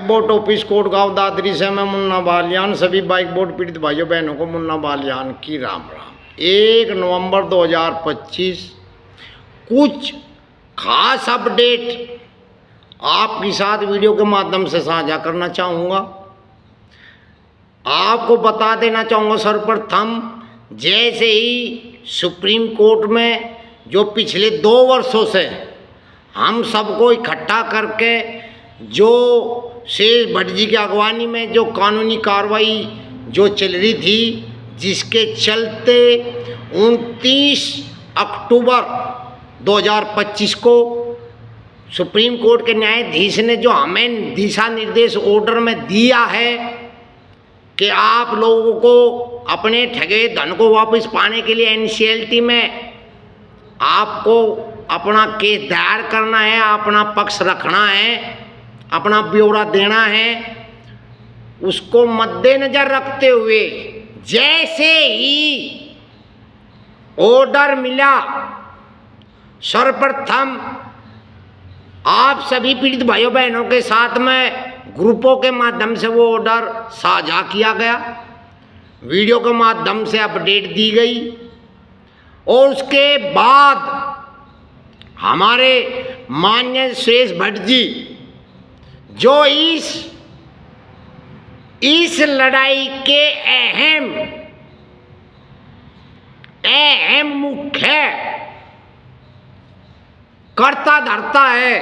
Boat office coat गांव दादरी से मैं मुन्ना बालियान सभी बाइक बोट पीड़ित भाइयों बहनों को मुन्ना बालियान की राम राम। 1 नवंबर 2025 कुछ खास अपडेट आपके साथ वीडियो के माध्यम से साझा करना चाहूँगा। आपको बता देना चाहूँगा सर्वप्रथम, जैसे ही सुप्रीम कोर्ट में जो पिछले 2 वर्षों से हम सबको इकट्ठा करके जो शेष भट्ट जी की अगवानी में जो कानूनी कार्रवाई जो चल रही थी, जिसके चलते 29 अक्टूबर 2025 को सुप्रीम कोर्ट के न्यायाधीश ने जो हमें दिशा निर्देश ऑर्डर में दिया है कि आप लोगों को अपने ठगे धन को वापस पाने के लिए NCLT में आपको अपना केस दायर करना है, अपना पक्ष रखना है, अपना ब्यौरा देना है। उसको मद्देनजर रखते हुए जैसे ही ऑर्डर मिला, सर्वप्रथम आप सभी पीड़ित भाइयों बहनों के साथ में ग्रुपों के माध्यम से वो ऑर्डर साझा किया गया, वीडियो के माध्यम से अपडेट दी गई। और उसके बाद हमारे माननीय सुरेश भट्ट जी जो इस लड़ाई के अहम मुख्य कर्ता धर्ता है,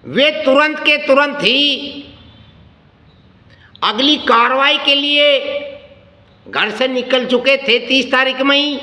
वे तुरंत के तुरंत ही अगली कार्रवाई के लिए घर से निकल चुके थे 30 तारीख में ही,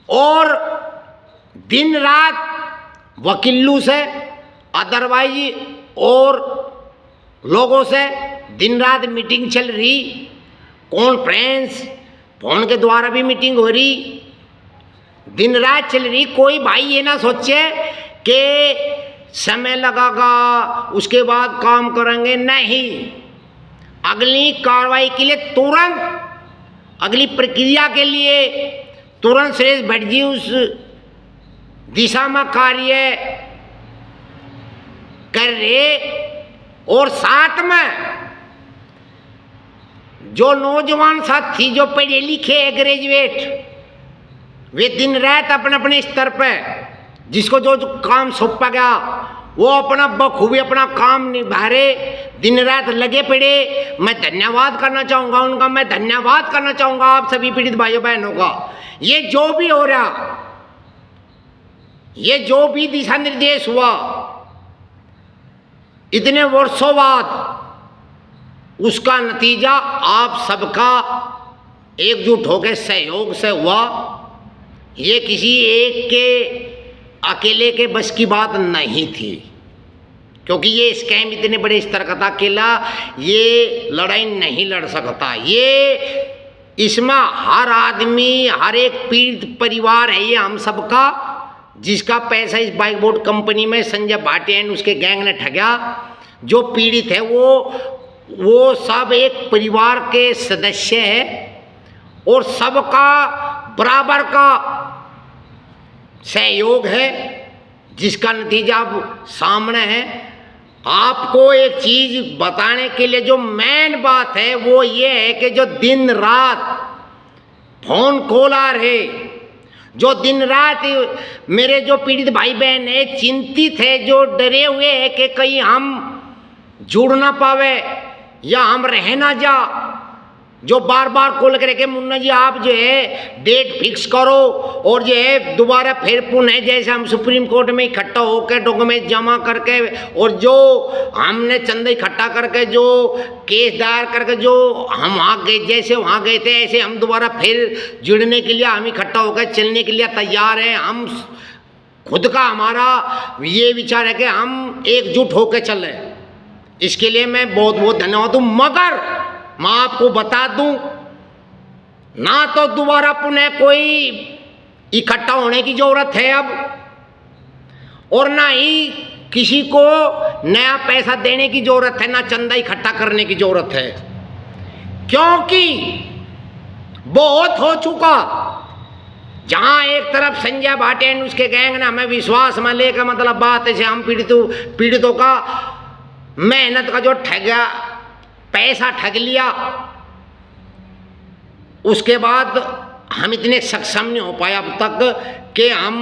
और दिन रात वकीलों से अदरवाइज और लोगों से दिन रात मीटिंग चल रही, कॉन्फ्रेंस फोन के द्वारा भी मीटिंग हो रही, दिन रात चल रही। कोई भाई ये ना सोचे कि समय लगेगा उसके बाद काम करेंगे, नहीं, अगली कार्रवाई के लिए तुरंत, अगली प्रक्रिया के लिए तुरंत सुरेश भट्ट जी उस दिशा में कार्य कर रहे। और साथ में जो नौजवान साथी जो पढ़े लिखे है, ग्रेजुएट, वे दिन रात अपने अपने स्तर पर जिसको जो काम सौंपा गया वो अपना बखूबी अपना काम निभा रहे, दिन रात लगे पड़े। मैं धन्यवाद करना चाहूँगा उनका, मैं धन्यवाद करना चाहूँगा आप सभी पीड़ित भाइयों बहनों का। ये जो भी हो रहा, ये जो भी दिशा निर्देश हुआ इतने वर्षों बाद, उसका नतीजा आप सबका एकजुट होकर सहयोग से हुआ। ये किसी एक के अकेले के बस की बात नहीं थी, क्योंकि ये स्कैम इतने बड़े स्तर का था, अकेला ये लड़ाई नहीं लड़ सकता। ये इसमें हर आदमी, हर एक पीड़ित परिवार है ये हम सबका, जिसका पैसा इस बाइक बोट कंपनी में संजय भाटिया उसके गैंग ने ठगा। जो पीड़ित है वो सब एक परिवार के सदस्य है और सबका बराबर का सहयोग है, जिसका नतीजा अब सामने है। आपको एक चीज बताने के लिए जो मेन बात है वो ये है कि जो दिन रात फोन कॉल आ रहे, जो दिन रात मेरे जो पीड़ित भाई बहन है चिंतित है, जो डरे हुए हैं कि कहीं हम जुड़ ना पावे या हम रह ना जा, जो बार बार कॉल करके मुन्ना जी आप जो है डेट फिक्स करो और जो है दोबारा फिर पुनः जैसे हम सुप्रीम कोर्ट में इकट्ठा होकर डॉक्यूमेंट जमा करके और जो हमने चंदा इकट्ठा करके जो केस दायर करके जो हम वहाँ गए, जैसे वहाँ गए थे ऐसे हम दोबारा फिर जुड़ने के लिए हम इकट्ठा होकर चलने के लिए तैयार हैं। हम खुद का हमारा ये विचार है कि हम एकजुट होकर चलें, इसके लिए मैं बहुत बहुत धन्यवाद दूँ। मगर मैं आपको बता दूं, ना तो दोबारा पुनः कोई इकट्ठा होने की जरूरत है अब, और ना ही किसी को नया पैसा देने की जरूरत है, ना चंदा इकट्ठा करने की जरूरत है, क्योंकि बहुत हो चुका। जहां एक तरफ संजय भाटिया उसके गैंग ने हमें विश्वास में लेकर, मतलब बात ऐसे हम पीड़ितों का मेहनत का जो ठगा पैसा ठग लिया, उसके बाद हम इतने सक्षम नहीं हो पाए अब तक कि हम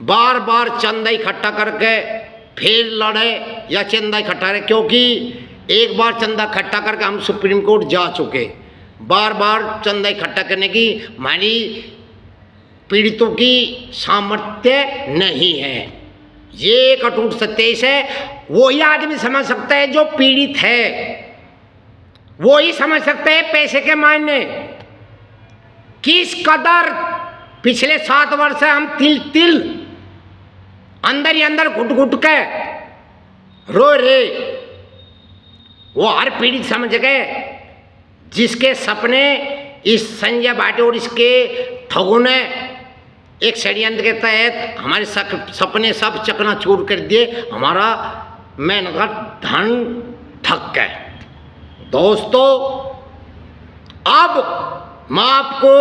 बार बार चंदा इकट्ठा करके फिर लड़े या चंदा इकट्ठा करें, क्योंकि एक बार चंदा इकट्ठा करके हम सुप्रीम कोर्ट जा चुके। बार बार चंदा इकट्ठा करने की हमारी पीड़ितों की सामर्थ्य नहीं है। ये एक अटूट सत्य है। वही आदमी समझ सकता है जो पीड़ित है, वो ही समझ सकते हैं पैसे के मायने। किस कदर पिछले 7 वर्ष से हम तिल तिल अंदर ही अंदर घुट घुट के रो रहे, वो हर पीड़ित समझ गए। जिसके सपने इस संजय भाटी और इसके ठगों ने एक षड्यंत्र के तहत हमारे सपने सब चकनाचूर कर दिए, हमारा मेहनत का धन ठग गए। दोस्तों, अब मैं आपको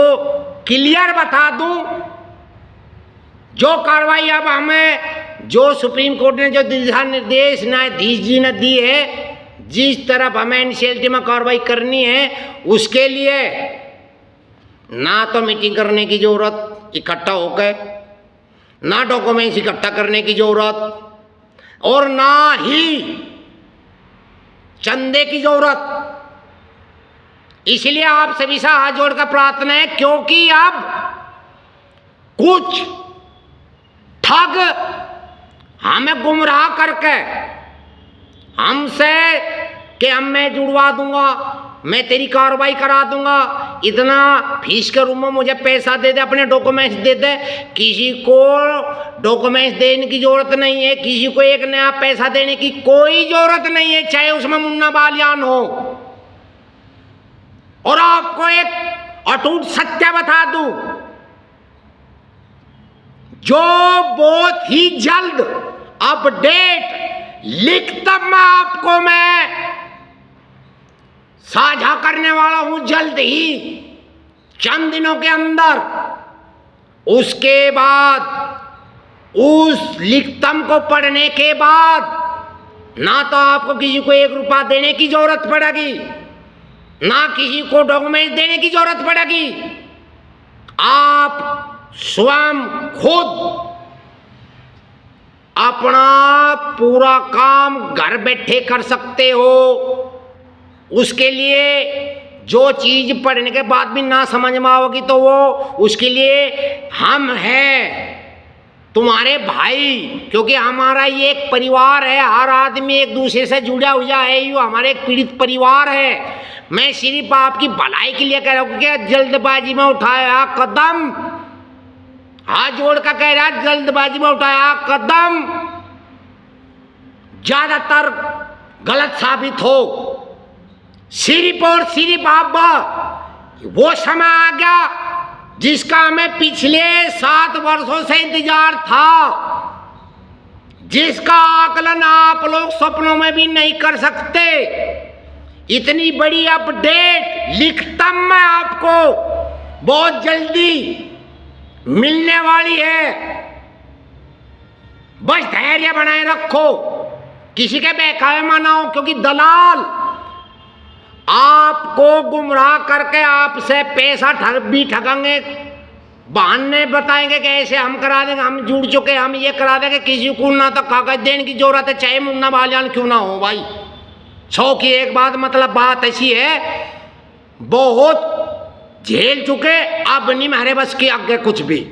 क्लियर बता दूं, जो कार्रवाई अब हमें जो सुप्रीम कोर्ट ने जो दिशा निर्देश न्यायाधीश जी ने दी है, जिस तरफ हमें एनसीएलटी में कार्रवाई करनी है, उसके लिए ना तो मीटिंग करने की जरूरत इकट्ठा होकर, ना डॉक्यूमेंट्स इकट्ठा करने की जरूरत, और ना ही चंदे की जरूरत। इसलिए आप सभी से हाथ जोड़कर प्रार्थना है, क्योंकि अब कुछ ठग हमें गुमराह करके हमसे कि हम मैं जुड़वा दूंगा, मैं तेरी कार्रवाई करा दूंगा, इतना फीस के रूम में मुझे पैसा दे दे, अपने डॉक्यूमेंट्स दे दे। किसी को डॉक्यूमेंट्स देने की जरूरत नहीं है, किसी को एक नया पैसा देने की कोई जरूरत नहीं है, चाहे उसमें मुन्ना बालियान हो। और आपको एक अटूट सत्य बता दूं, जो बहुत ही जल्द अपडेट लिखता आपको मैं साझा करने वाला हूं, जल्द ही, चंद दिनों के अंदर। उसके बाद उस लिखतम को पढ़ने के बाद ना तो आपको किसी को 1 रुपया देने की जरूरत पड़ेगी, ना किसी को डॉक्यूमेंट देने की जरूरत पड़ेगी। आप स्वयं खुद अपना पूरा काम घर बैठे कर सकते हो। उसके लिए जो चीज पढ़ने के बाद भी ना समझ में आओगी तो वो उसके लिए हम हैं तुम्हारे भाई, क्योंकि हमारा ये एक परिवार है, हर आदमी एक दूसरे से जुड़ा हुआ है, ये हमारे एक पीड़ित परिवार है। मैं सिर्फ आपकी भलाई के लिए कह रहा हूं कि जल्दबाजी में उठाया कदम, हाथ जोड़ कर कह रहा, जल्दबाजी में उठाया कदम ज्यादातर गलत साबित हो। सिर्फ और सिर्फ आप वो समय आ गया जिसका हमें पिछले 7 वर्षों से इंतजार था, जिसका आकलन आप लोग सपनों में भी नहीं कर सकते। इतनी बड़ी अपडेट लिखता मैं आपको बहुत जल्दी मिलने वाली है। बस धैर्य बनाए रखो, किसी के बहकावे में ना हो, क्योंकि दलाल आपको गुमराह करके आपसे पैसा भी ठगेंगे, बहाने बताएंगे कि ऐसे हम करा देंगे, हम जुड़ चुके, हम ये करा देंगे। किसी को ना तो कागज देने की जरूरत है, चाहे मुन्ना बालियान क्यों ना हो भाई। 100 की एक बात, मतलब बात ऐसी है, बहुत झेल चुके, अब नहीं हमारे बस की आगे कुछ भी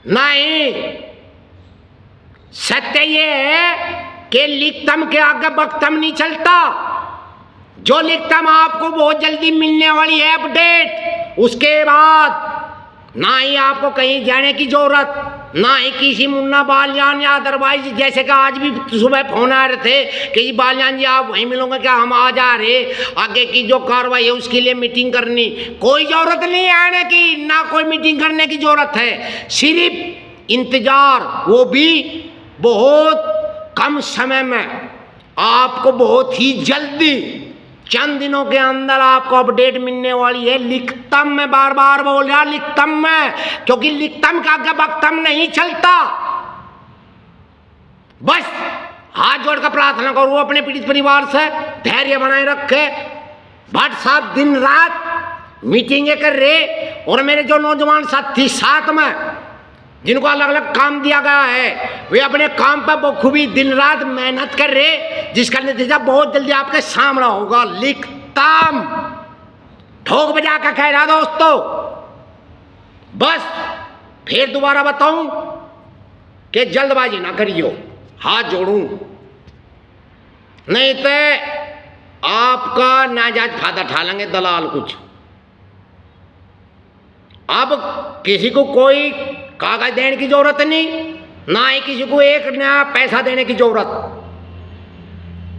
नहीं। सत्य ये है कि लिखतम के आगे बख्तम नहीं चलता। जो लिखतम आपको बहुत जल्दी मिलने वाली है अपडेट, उसके बाद ना ही आपको कहीं जाने की जरूरत, ना ही किसी मुन्ना बालियान या अदरवाइज, जैसे कि आज भी सुबह फोन आ रहे थे कि बालियान जी आप वहीं मिलोगे क्या, हम आ जा रहे, आगे की जो कार्रवाई है उसके लिए मीटिंग करनी। कोई जरूरत नहीं है आने की, ना कोई मीटिंग करने की जरूरत है, सिर्फ इंतजार, वो भी बहुत कम समय में। आपको बहुत ही जल्दी चंद दिनों के अंदर आपको अपडेट मिलने वाली है। लिखतम में बार बार बोल रहा, लिखतम में, क्योंकि लिखतम का आगे बख्तम नहीं चलता। बस हाथ जोड़कर प्रार्थना करो अपने पीड़ित परिवार से, धैर्य बनाए रखे। भट्ट साहब दिन रात मीटिंगें कर रहे, और मेरे जो नौजवान साथी साथ में जिनको अलग अलग काम दिया गया है, वे अपने काम पर बखूबी दिन रात मेहनत कर रहे, जिसका नतीजा बहुत जल्दी आपके सामने होगा। लिखताम ठोक बजा कर कह रहा दोस्तों। बस फिर दोबारा बताऊं कि जल्दबाजी ना करियो, हाथ जोड़ूं, नहीं तो आपका नाजायज फायदा उठा लेंगे दलाल कुछ। अब किसी को कोई कागज देने की जरूरत नहीं, ना ही किसी को एक नया पैसा देने की जरूरत।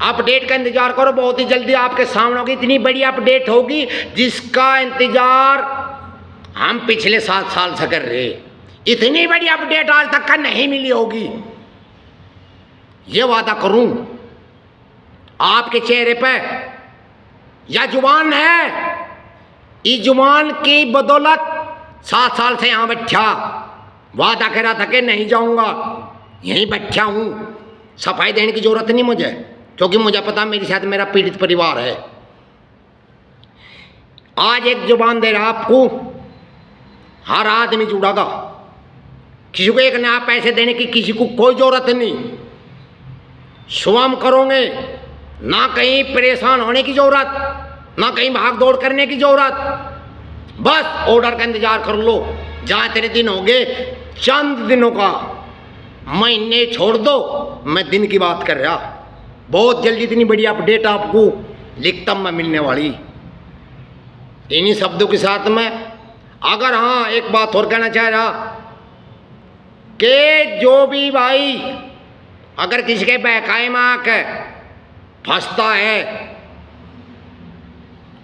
अपडेट का इंतजार करो, बहुत ही जल्दी आपके सामने होगी। इतनी बड़ी अपडेट होगी जिसका इंतजार हम पिछले 7 साल से कर रहे। इतनी बड़ी अपडेट आज तक का नहीं मिली होगी, ये वादा करूं। आपके चेहरे पे यह जुबान है, इस जुबान की बदौलत 7 साल से यहां बैठा, वादा कह रहा था कि नहीं जाऊंगा, यहीं बैठा हूं। सफाई देने की जरूरत नहीं मुझे, क्योंकि मुझे पता मेरे साथ मेरा पीड़ित परिवार है। आज एक जुबान दे रहा आपको, हर आदमी जुड़ागा, किसी को एक नया पैसे देने की किसी को कोई जरूरत नहीं। स्वयं करोगे, ना कहीं परेशान होने की जरूरत, ना कहीं भाग दौड़ करने की जरूरत। बस ऑर्डर का इंतजार कर लो। जहाँ तेरे दिन होंगे चंद दिनों का, महीने छोड़ दो, मैं दिन की बात कर रहा। बहुत जल्दी इतनी बड़ी अपडेट आपको लिखतम में मिलने वाली। इन्हीं शब्दों के साथ में अगर हाँ एक बात और कहना चाह रहा कि जो भी भाई अगर किसी के बहकाए में आकर फंसता है,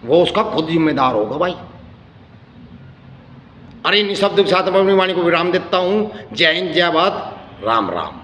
वो उसका खुद जिम्मेदार होगा भाई। अरे इन शब्दों के साथ मैं अपनी वाणी को विराम देता हूं। जय हिंद, जय भारत, राम राम।